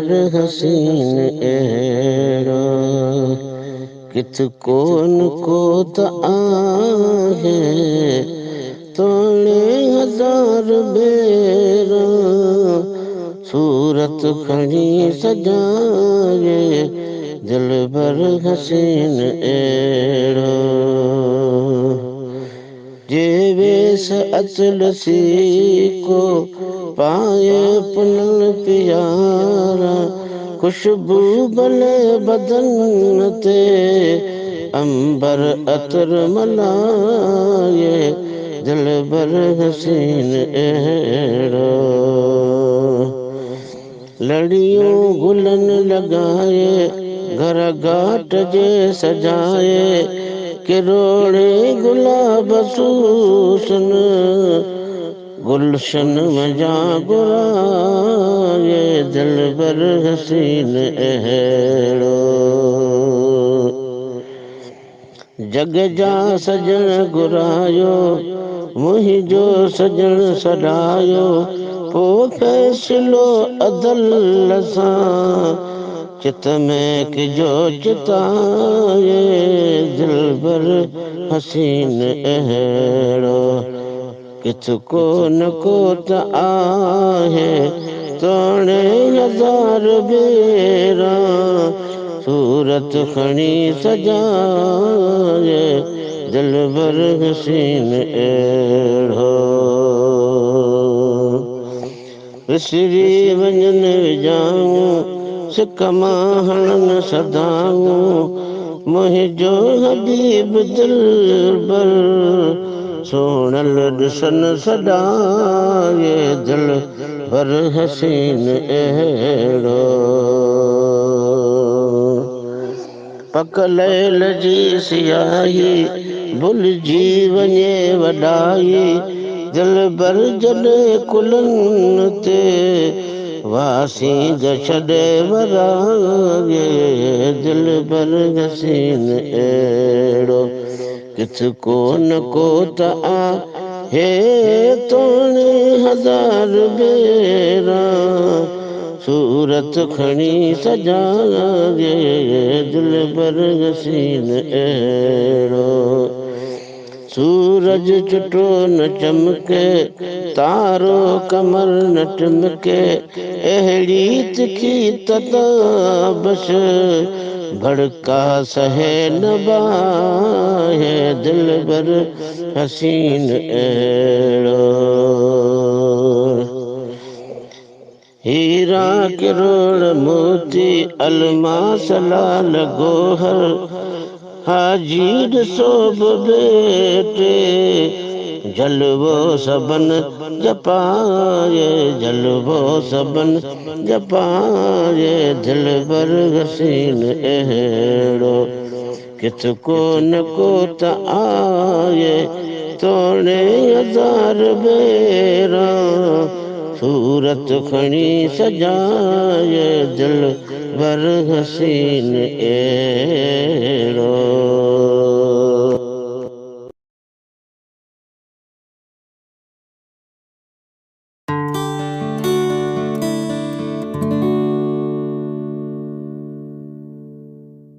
बर हसीन अहिड़ो किथ कोन को त आहे तोणे हज़ार भेरा सूरत खणी सजाए दिल बर हसीन अहिड़ो जे वेस अचल सी को पाए पुनल प्यारा खुशबू भले बदन ते अंबर अतर मलाए दिल बर हसीन अहिड़ो लड़ियों गुलन लगाए घर घाट जे सजाए किरोड़े गुलाब सूसन गुलशन मजा गुराए दिल बर हसीन अहिड़ो जग जा सजन घुरायो मुंहिंजो सजन सॾायो पो फैसलो अदल सां चित में किजो चिताए दिल बर हसीन अहिड़ो किथ को न को त आहे तोणे हज़ार भेरा सूरत खणी सजाए दिल बर हसीन अहिड़ो विसरी वञन विजाऊं सिक मां हणन सदाऊं मुंहिंजो हबीब दिलबर सोणल ॾिसन सॾाए दिल बर हसीन अहिड़ो पक लैल जी सियाही भुलिजी वञे वॾाई दिल बर जॾे कुलन ते वासी छॾे वराए दिल बर हसीन अहिड़ो किथ को न को त आहे तोणे हज़ार भेरा सूरत खणी सजाए दिल बर हसीन अहिड़ो सूरज चुटो न चमके तारो कमर न टिमके अहिड़ी तिखी तताबश भड़का सहे न बाहे दिल बर हसीन अहिड़ो हीरा किरोड़ मोती अलमास लाल गोहर हाजी ॾिसो बेटे जलवो सबन जपाए जलवो सबन जपाए दिल बर हसीन अहिड़ो किथ को न को त आए तोणे हज़ार भेरा सूरत खणी सजाए दिल बर हसीन अहिड़ो